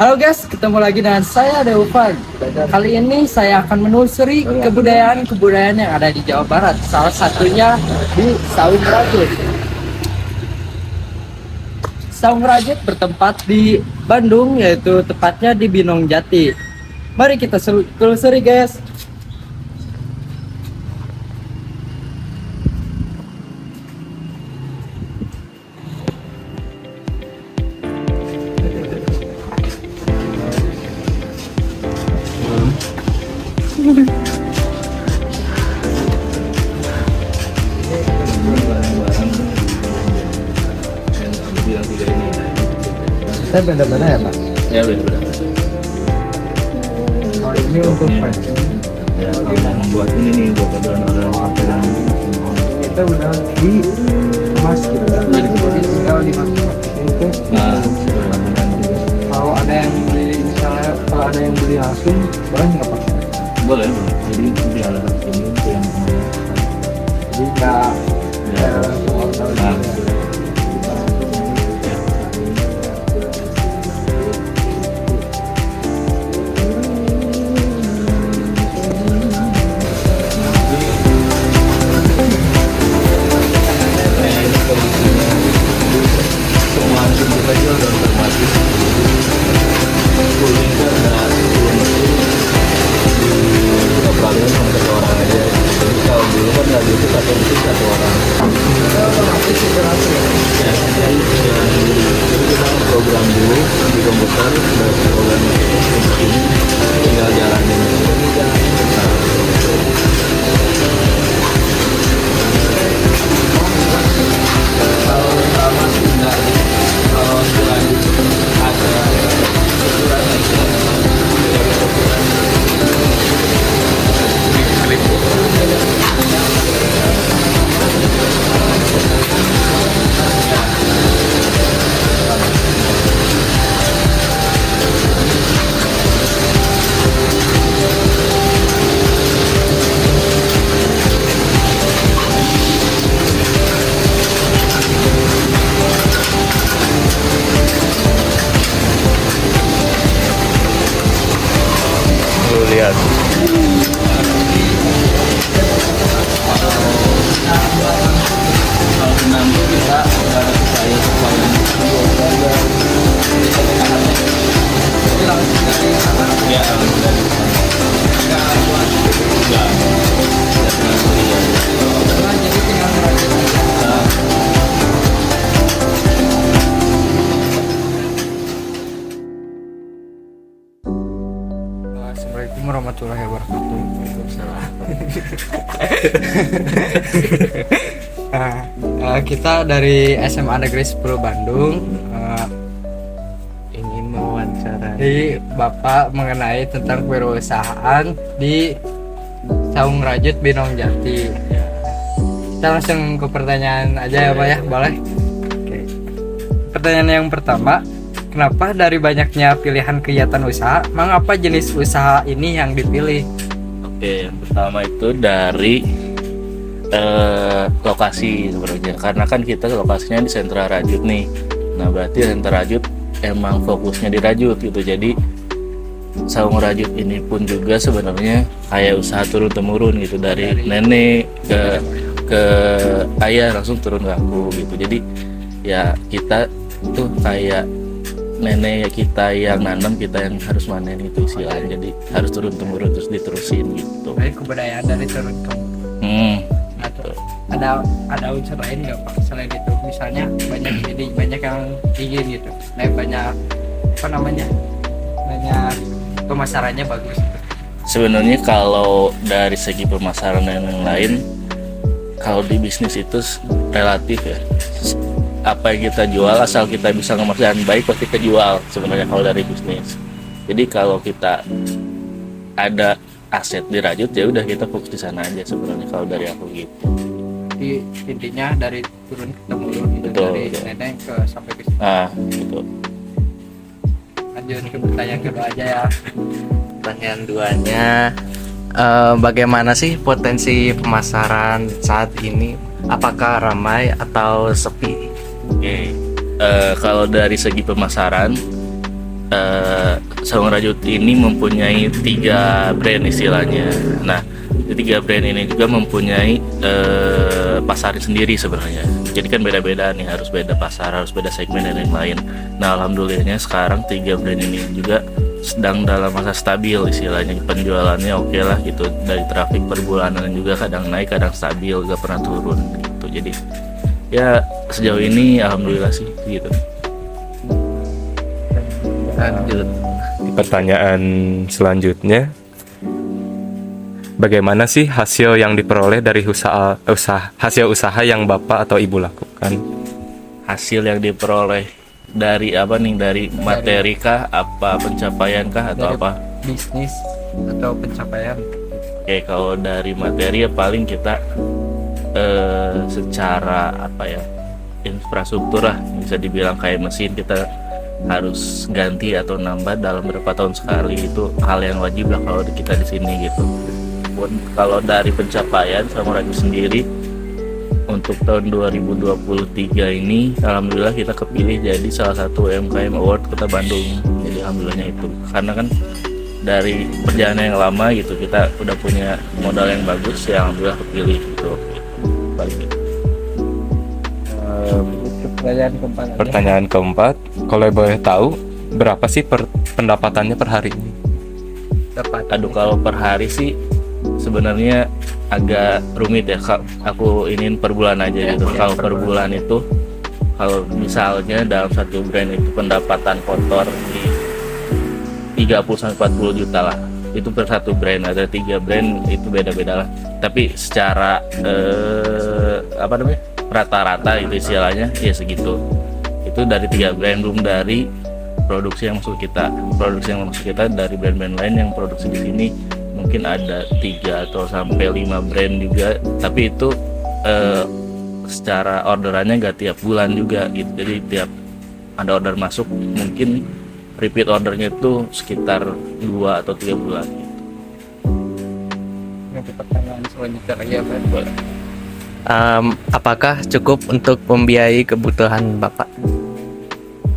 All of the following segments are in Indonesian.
Halo guys, ketemu lagi dengan saya Devan. Kali ini saya akan menelusuri kebudayaan yang ada di Jawa Barat. Salah satunya di Saung Rajut. Saung Rajut bertempat di Bandung, yaitu tepatnya di Binong Jati. Mari kita telusuri guys. Saya beda-beda ya Pak? Ya beda-beda. Oh ini untuk Ya, membuat ini nih buat orang-orang apa yang kita udah di emas gitu kan? Tinggal dimasukkan itu. Kalau ada yang beli, misalnya kalau ada yang beli langsung, boleh nggak Pak? boleh. Jadi di alat ini itu yang Jadi nggak ya, nah, semua tim kita juga udah otomatis kuning kan ada 10 mesin kita peralihan sama satu orang aja. Jadi kalau dulu kan radio itu satu mesin satu orang. Ya, jadi kita program dulu di komputer dan program ini tinggal jalanin. Kalau sama tidak, kalau selanjut ada ukuran lu lihat. Kalau nanti kita ada upaya supaya ya Jadi tinggal ngerajin aja. Assalamualaikum warahmatullahi wabarakatuh. Kita dari SMA Negeri 10 Bandung ingin mewawancarai di Bapak mengenai tentang kewirausahaan di Saung Rajut Binong Jati. Kita langsung ke pertanyaan aja ya Pak ya, boleh? Oke. Pertanyaan yang pertama, kenapa dari banyaknya pilihan kegiatan usaha, mengapa jenis usaha ini yang dipilih? Oke, yang pertama itu dari lokasi sebenarnya, karena kan kita lokasinya di sentra Rajut nih. Nah berarti sentra Rajut emang fokusnya di Rajut gitu. Jadi Saung Rajut ini pun juga sebenarnya kayak usaha turun temurun gitu, dari nenek ke ayah langsung turun ke aku gitu. Jadi ya kita tuh kayak nenek kita yang nanam, kita yang harus manen itu istilahnya. Jadi harus turun temurun terus diterusin gitu. Dari kebudayaan dari turun ke atau ada unsur lain nggak Pak selain itu? Misalnya banyak yang ingin gitu, banyak apa namanya, banyak pemasarannya bagus. Sebenarnya kalau dari segi pemasaran dan yang lain, kalau di bisnis itu relatif ya. Apa yang kita jual, asal kita bisa ngemas baik pasti kejual sebenarnya kalau dari bisnis. Jadi kalau kita ada aset di Rajut ya udah kita fokus di sana aja sebenarnya kalau dari aku gitu. Di intinya dari turun ke temurun gitu, Betul, dari betul. nenek ke sampai ke sini. Nah gitu. Lanjut ke pertanyaan kedua aja ya. Pertanyaan duanya, bagaimana sih potensi pemasaran saat ini? Apakah ramai atau sepi? Oke. Kalau dari segi pemasaran Saung Rajut ini mempunyai 3 brand istilahnya. Nah, ketiga brand ini juga mempunyai pasar sendiri sebenarnya. Jadi kan beda-beda nih, harus beda pasar, harus beda segmen dan lain-lain. Nah, alhamdulillahnya sekarang 3 brand ini juga sedang dalam masa stabil istilahnya, penjualannya oke lah gitu, dari traffic per bulanan juga kadang naik kadang stabil, gak pernah turun gitu. Jadi ya sejauh ini alhamdulillah sih gitu. Lanjut. Pertanyaan selanjutnya, bagaimana sih hasil yang diperoleh dari hasil usaha yang Bapak atau Ibu lakukan? Hasil yang diperoleh dari apa nih, dari materi kah, apa pencapaian kah, atau Dari apa? bisnis atau pencapaian? Oke, kalau dari materi ya paling kita secara apa ya, infrastruktur lah, bisa dibilang kayak mesin kita harus ganti atau nambah dalam berapa tahun sekali, itu hal yang wajib lah kalau kita di sini gitu. Pun kalau dari pencapaian sama Rajut sendiri untuk tahun 2023 ini alhamdulillah kita kepilih jadi salah satu UMKM Award Kota Bandung. Jadi alhamdulillahnya itu, karena kan dari perjalanan yang lama gitu kita udah punya modal yang bagus, ya alhamdulillah kepilih gitu. Balik gitu. Pertanyaan keempat aja. Pertanyaan keempat, kalau boleh tahu berapa sih pendapatannya per hari ini? Dapat. Aduh, kalau per hari sih sebenarnya agak rumit ya Kak. Aku ingin per bulan aja gitu. Kalau per bulan itu, kalau misalnya dalam satu brand itu pendapatan kotor di 30-40 juta lah, itu per satu brand. Ada 3 brand itu beda-beda lah, tapi secara apa namanya, rata-rata itu istilahnya ya segitu. Itu dari 3 brand, belum dari produksi yang masuk kita dari brand-brand lain yang produksi di sini. Mungkin ada 3 atau sampai 5 brand juga, tapi itu secara orderannya gak tiap bulan juga gitu. Jadi tiap ada order masuk, mungkin repeat ordernya itu sekitar 2 atau 3 bulan gitu. Nanti pertanyaan selanjutnya lagi apa? Apakah cukup untuk membiayai kebutuhan Bapak?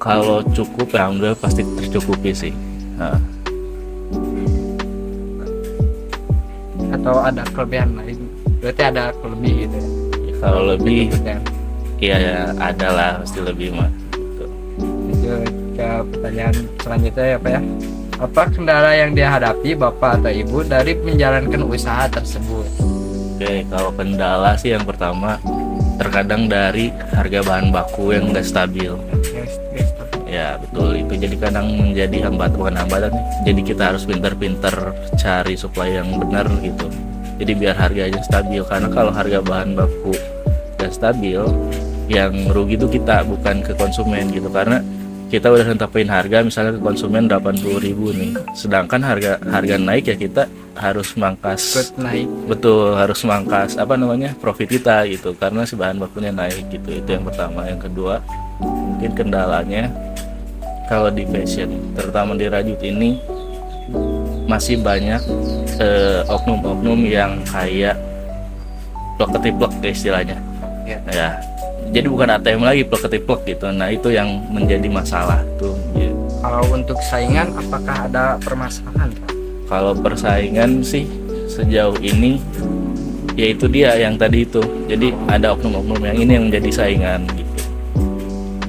Kalau cukup ya alhamdulillah pasti tercukupi sih. Nah, Atau ada kelebihan lain? Berarti ada kelebih gitu ya? kalau lebih Kebutuhan. ya ada lah, pasti lebih mah gitu. Lanjut ke pertanyaan selanjutnya ya Pak ya. Apa kendala yang dihadapi Bapak atau Ibu dari menjalankan usaha tersebut? Oke, kalau kendala sih yang pertama terkadang dari harga bahan baku yang nggak stabil. Ya betul, itu jadi kadang menjadi bukan hambatan nih. Jadi kita harus pinter-pinter cari supply yang benar gitu. Jadi biar harganya stabil, karena kalau harga bahan baku nggak stabil, yang rugi itu kita, bukan ke konsumen gitu. Karena kita udah netapin harga misalnya ke konsumen 80.000 nih, sedangkan harga naik ya kita harus mangkas. Ikut naik. Betul, harus mangkas apa namanya, profit kita gitu, karena si bahan bakunya naik gitu. Itu yang pertama. Yang kedua, mungkin kendalanya kalau di fashion, terutama di Rajut ini masih banyak oknum-oknum yang kayak plek-ketiplek istilahnya. Ya, jadi bukan ATM lagi, plek-ketiplek gitu. Nah itu yang menjadi masalah tuh gitu. Kalau untuk saingan apakah ada permasalahan Pak? Kalau persaingan sih sejauh ini yaitu dia yang tadi itu, jadi ada oknum-oknum yang ini yang menjadi saingan gitu,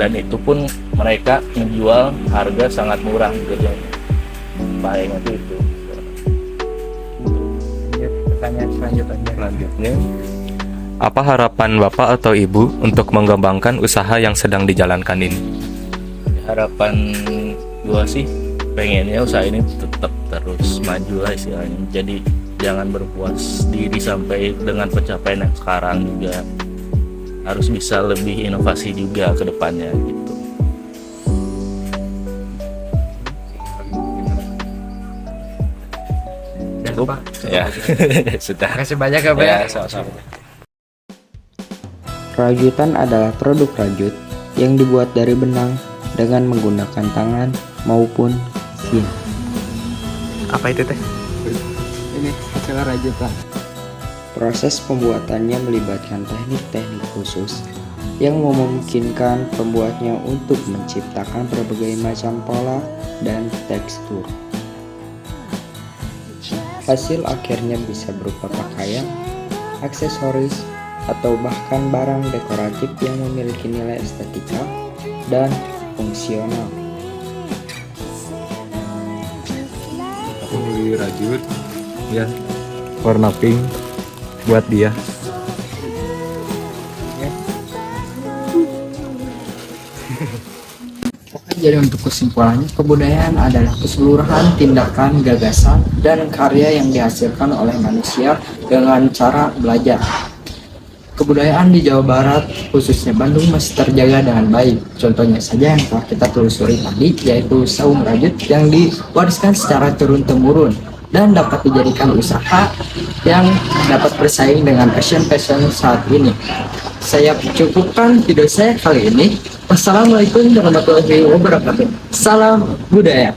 dan itu pun mereka menjual harga sangat murah gitu. Bahayanya tuh itu. Lanjut, pertanyaan Selanjutnya, apa harapan Bapak atau Ibu untuk mengembangkan usaha yang sedang dijalankan ini? Harapan gua sih pengennya usaha ini tetap terus maju lah istilahnya. Jadi jangan berpuas diri sampai dengan pencapaian yang sekarang, juga harus bisa lebih inovasi juga ke depannya gitu. Cukup? Pak. Ya. Sudah. Terima kasih banyak ya Pak ya. Sama-sama. Rajutan adalah produk rajut yang dibuat dari benang dengan menggunakan tangan maupun mesin. Apa itu teh? Ini hasil rajutan. Proses pembuatannya melibatkan teknik-teknik khusus yang memungkinkan pembuatnya untuk menciptakan berbagai macam pola dan tekstur. Hasil akhirnya bisa berupa pakaian, aksesoris, atau bahkan barang dekoratif yang memiliki nilai estetika dan fungsional. Aku beli rajut ya warna pink buat dia. Jadi untuk kesimpulannya, kebudayaan adalah keseluruhan tindakan, gagasan, dan karya yang dihasilkan oleh manusia dengan cara belajar. Kebudayaan di Jawa Barat, khususnya Bandung, masih terjaga dengan baik. Contohnya saja yang telah kita telusuri tadi, yaitu saung rajut yang diwariskan secara turun-temurun dan dapat dijadikan usaha yang dapat bersaing dengan fashion saat ini. Saya cukupkan video saya kali ini. Wassalamualaikum warahmatullahi wabarakatuh. Salam budaya.